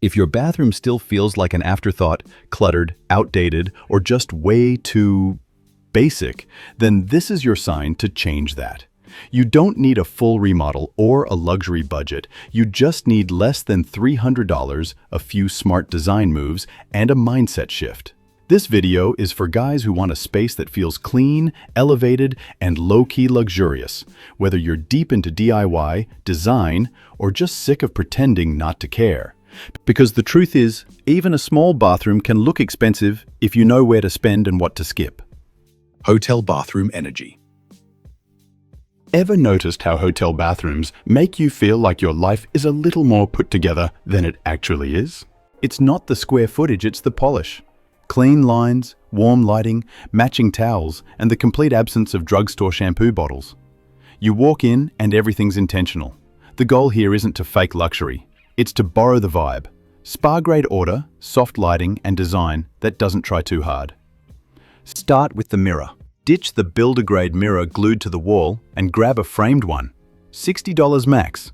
If your bathroom still feels like an afterthought, cluttered, outdated, or just way too basic, then this is your sign to change that. You don't need a full remodel or a luxury budget. You just need less than $300, a few smart design moves, and a mindset shift. This video is for guys who want a space that feels clean, elevated, and low-key luxurious, whether you're deep into DIY, design, or just sick of pretending not to care. Because the truth is, even a small bathroom can look expensive if you know where to spend and what to skip. Hotel bathroom energy. Ever noticed how hotel bathrooms make you feel like your life is a little more put together than it actually is? It's not the square footage, it's the polish. Clean lines, warm lighting, matching towels, and the complete absence of drugstore shampoo bottles. You walk in and everything's intentional. The goal here isn't to fake luxury. It's to borrow the vibe. Spa-grade order, soft lighting, and design that doesn't try too hard. Start with the mirror. Ditch the builder-grade mirror glued to the wall and grab a framed one. $60 max.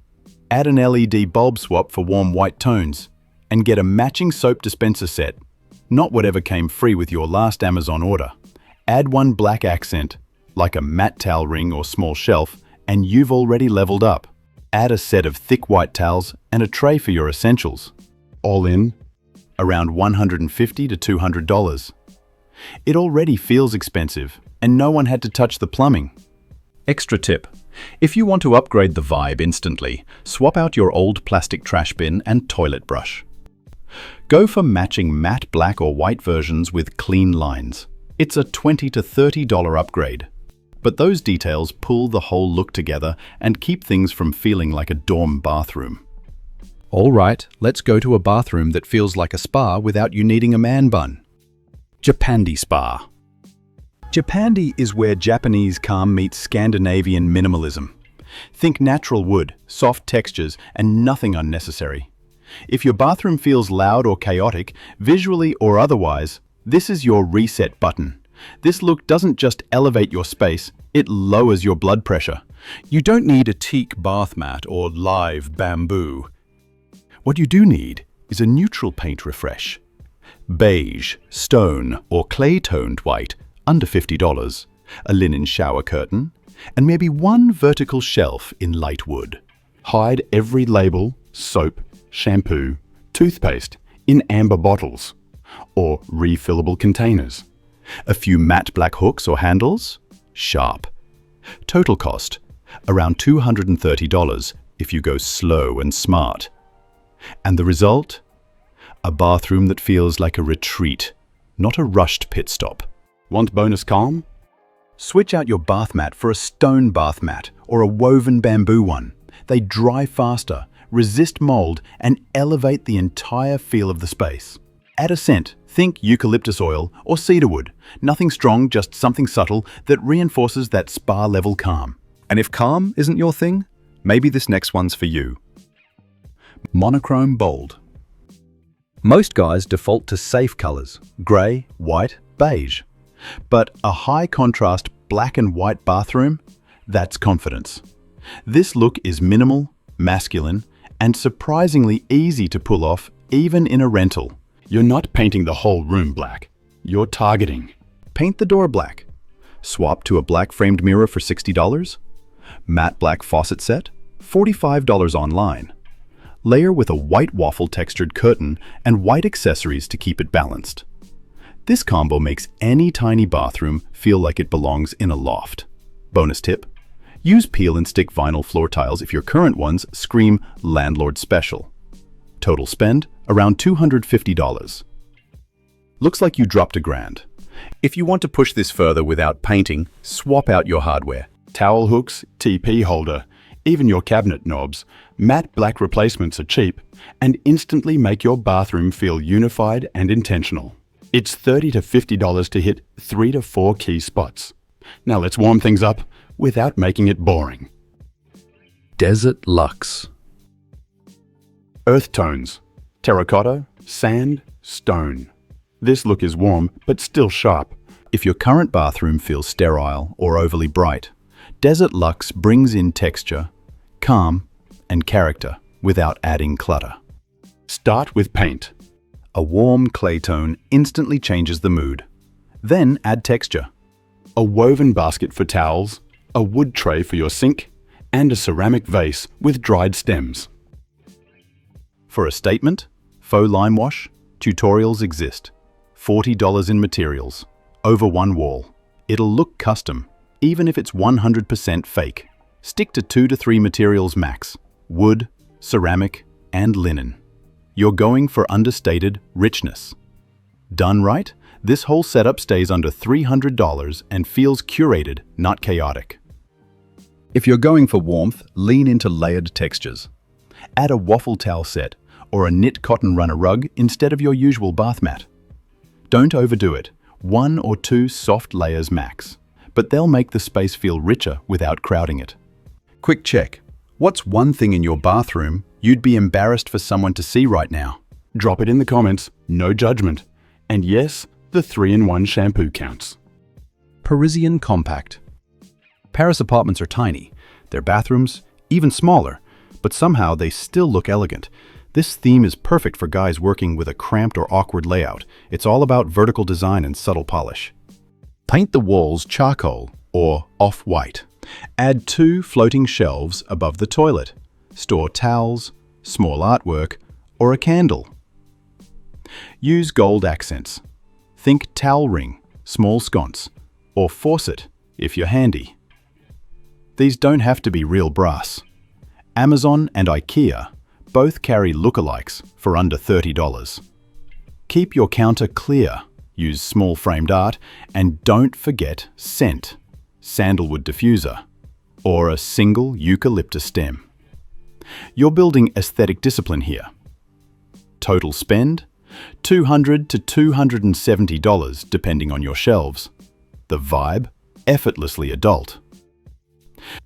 Add an LED bulb swap for warm white tones. And get a matching soap dispenser set. Not whatever came free with your last Amazon order. Add one black accent, like a matte towel ring or small shelf, and you've already leveled up. Add a set of thick white towels and a tray for your essentials. All in? Around $150 to $200. It already feels expensive, and no one had to touch the plumbing. Extra tip. If you want to upgrade the vibe instantly, swap out your old plastic trash bin and toilet brush. Go for matching matte black or white versions with clean lines. It's a $20 to $30 upgrade. But those details pull the whole look together and keep things from feeling like a dorm bathroom. All right, let's go to a bathroom that feels like a spa without you needing a man bun. Japandi Spa. Japandi is where Japanese calm meets Scandinavian minimalism. Think natural wood, soft textures, and nothing unnecessary. If your bathroom feels loud or chaotic, visually or otherwise, this is your reset button. This look doesn't just elevate your space, it lowers your blood pressure. You don't need a teak bath mat or live bamboo. What you do need is a neutral paint refresh. Beige, stone, or clay-toned white, under $50, a linen shower curtain, and maybe one vertical shelf in light wood. Hide every label, soap, shampoo, toothpaste in amber bottles or refillable containers. A few matte black hooks or handles? Sharp. Total cost? Around $230 if you go slow and smart. And the result? A bathroom that feels like a retreat, not a rushed pit stop. Want bonus calm? Switch out your bath mat for a stone bath mat or a woven bamboo one. They dry faster, resist mold, and elevate the entire feel of the space. Add a scent. Think eucalyptus oil or cedarwood. Nothing strong, just something subtle that reinforces that spa-level calm. And if calm isn't your thing, maybe this next one's for you. Monochrome bold. Most guys default to safe colors, gray, white, beige. But a high-contrast black and white bathroom, that's confidence. This look is minimal, masculine, and surprisingly easy to pull off even in a rental. You're not painting the whole room black. You're targeting. Paint the door black. Swap to a black framed mirror for $60. Matte black faucet set, $45 online. Layer with a white waffle textured curtain and white accessories to keep it balanced. This combo makes any tiny bathroom feel like it belongs in a loft. Bonus tip. Use peel and stick vinyl floor tiles if your current ones scream landlord special. Total spend, around $250. Looks like you dropped $1,000. If you want to push this further without painting, swap out your hardware. Towel hooks, TP holder, even your cabinet knobs. Matte black replacements are cheap and instantly make your bathroom feel unified and intentional. It's $30 to $50 to hit 3 to 4 key spots. Now let's warm things up without making it boring. Desert Luxe. Earth tones, terracotta, sand, stone. This look is warm, but still sharp. If your current bathroom feels sterile or overly bright, Desert Luxe brings in texture, calm, and character without adding clutter. Start with paint. A warm clay tone instantly changes the mood. Then add texture. A woven basket for towels, a wood tray for your sink, and a ceramic vase with dried stems. For a statement, faux lime wash, tutorials exist. $40 in materials, over one wall. It'll look custom, even if it's 100% fake. Stick to 2 to 3 materials max: wood, ceramic, and linen. You're going for understated richness. Done right, this whole setup stays under $300 and feels curated, not chaotic. If you're going for warmth, lean into layered textures. Add a waffle towel set or a knit cotton runner rug instead of your usual bath mat. Don't overdo it, 1 or 2 soft layers max, but they'll make the space feel richer without crowding it. Quick check. What's one thing in your bathroom you'd be embarrassed for someone to see right now? Drop it in the comments, no judgment. And yes, the 3-in-1 shampoo counts. Parisian compact. Paris apartments are tiny, their bathrooms even smaller, but somehow they still look elegant. This theme is perfect for guys working with a cramped or awkward layout. It's all about vertical design and subtle polish. Paint the walls charcoal or off-white. Add 2 floating shelves above the toilet. Store towels, small artwork, or a candle. Use gold accents. Think towel ring, small sconce, or faucet if you're handy. These don't have to be real brass. Amazon and IKEA both carry lookalikes for under $30. Keep your counter clear, use small framed art, and don't forget scent, sandalwood diffuser, or a single eucalyptus stem. You're building aesthetic discipline here. Total spend? $200 to $270 depending on your shelves. The vibe? Effortlessly adult.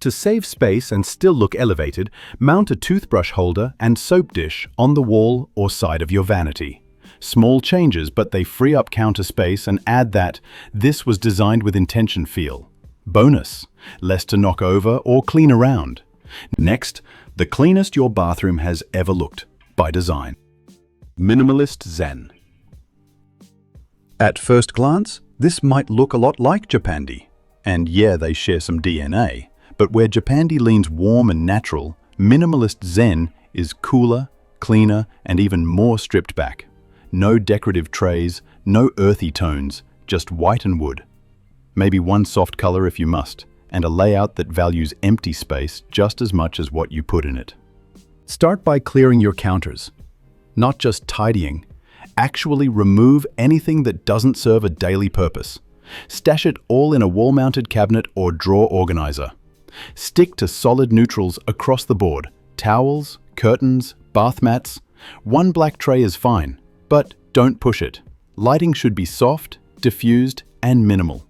To save space and still look elevated, mount a toothbrush holder and soap dish on the wall or side of your vanity. Small changes, but they free up counter space and add that "this was designed with intention" feel. Bonus, less to knock over or clean around. Next, the cleanest your bathroom has ever looked, by design. Minimalist Zen. At first glance, this might look a lot like Japandi. And yeah, they share some DNA. But where Japandi leans warm and natural, Minimalist Zen is cooler, cleaner, and even more stripped back. No decorative trays, no earthy tones, just white and wood. Maybe one soft color if you must, and a layout that values empty space just as much as what you put in it. Start by clearing your counters. Not just tidying. Actually remove anything that doesn't serve a daily purpose. Stash it all in a wall-mounted cabinet or drawer organizer. Stick to solid neutrals across the board. Towels, curtains, bath mats. One black tray is fine, but don't push it. Lighting should be soft, diffused, and minimal.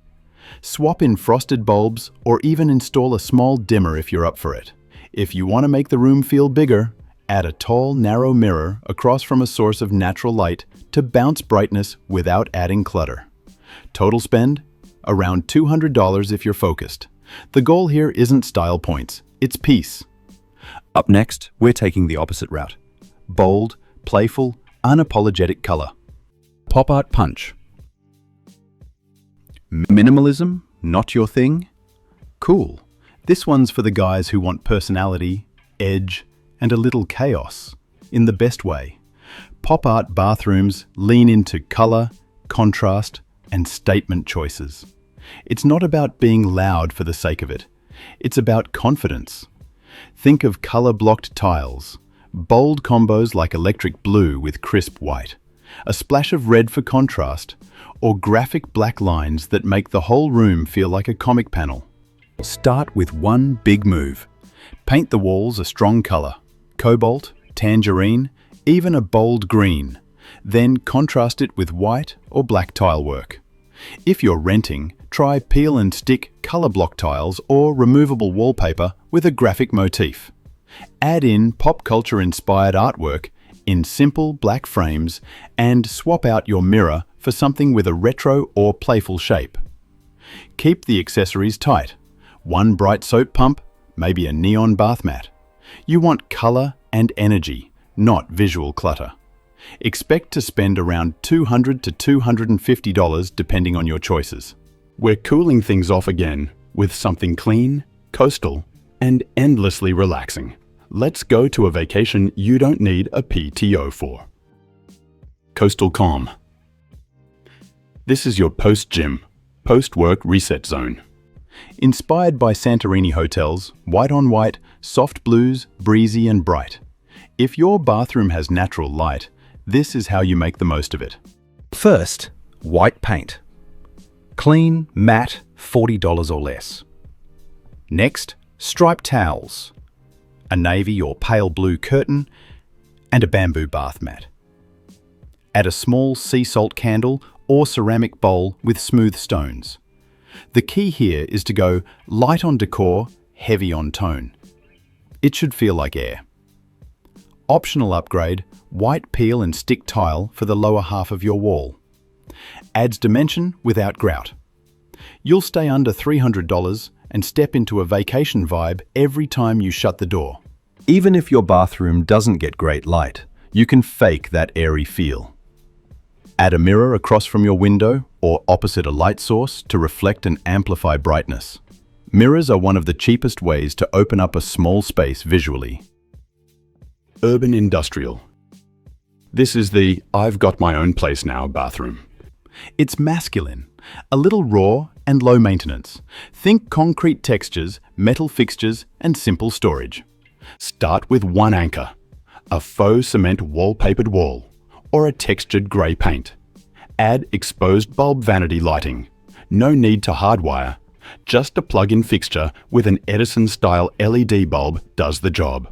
Swap in frosted bulbs or even install a small dimmer if you're up for it. If you want to make the room feel bigger, add a tall, narrow mirror across from a source of natural light to bounce brightness without adding clutter. Total spend? Around $200 if you're focused. The goal here isn't style points, it's peace. Up next, we're taking the opposite route. Bold, playful, unapologetic color. Pop art punch. Minimalism, not your thing? Cool. This one's for the guys who want personality, edge, and a little chaos, in the best way. Pop art bathrooms lean into color, contrast, and statement choices. It's not about being loud for the sake of it. It's about confidence. Think of color-blocked tiles, bold combos like electric blue with crisp white, a splash of red for contrast, or graphic black lines that make the whole room feel like a comic panel. Start with one big move. Paint the walls a strong color, cobalt, tangerine, even a bold green. Then contrast it with white or black tile work. If you're renting, try peel and stick color block tiles or removable wallpaper with a graphic motif. Add in pop culture inspired artwork in simple black frames and swap out your mirror for something with a retro or playful shape. Keep the accessories tight. One bright soap pump, maybe a neon bath mat. You want color and energy, not visual clutter. Expect to spend around $200 to $250 depending on your choices. We're cooling things off again with something clean, coastal, and endlessly relaxing. Let's go to a vacation you don't need a PTO for. Coastal Calm. This is your post-gym, post-work reset zone. Inspired by Santorini hotels, white on white, soft blues, breezy and bright. If your bathroom has natural light, this is how you make the most of it. First, white paint. Clean, matte, $40 or less. Next, striped towels, a navy or pale blue curtain, and a bamboo bath mat. Add a small sea salt candle or ceramic bowl with smooth stones. The key here is to go light on decor, heavy on tone. It should feel like air. Optional upgrade, white peel and stick tile for the lower half of your wall. Adds dimension without grout. You'll stay under $300 and step into a vacation vibe every time you shut the door. Even if your bathroom doesn't get great light, you can fake that airy feel. Add a mirror across from your window or opposite a light source to reflect and amplify brightness. Mirrors are one of the cheapest ways to open up a small space visually. Urban Industrial. This is the I've got my own place now bathroom. It's masculine, a little raw and low maintenance. Think concrete textures, metal fixtures, and simple storage. Start with one anchor, a faux cement wallpapered wall, or a textured grey paint. Add exposed bulb vanity lighting. No need to hardwire. Just a plug-in fixture with an Edison-style LED bulb does the job.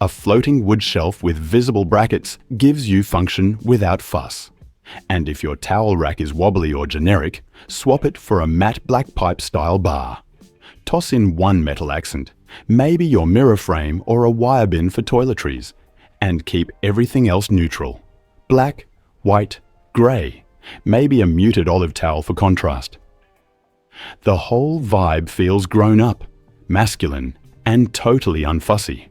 A floating wood shelf with visible brackets gives you function without fuss. And if your towel rack is wobbly or generic, swap it for a matte black pipe style bar. Toss in one metal accent, maybe your mirror frame or a wire bin for toiletries, and keep everything else neutral. Black, white, grey, maybe a muted olive towel for contrast. The whole vibe feels grown up, masculine, and totally unfussy.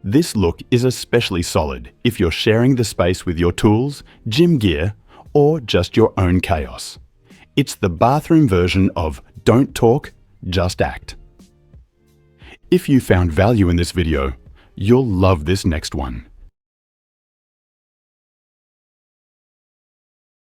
This look is especially solid if you're sharing the space with your tools, gym gear, or just your own chaos. It's the bathroom version of don't talk, just act. If you found value in this video, you'll love this next one.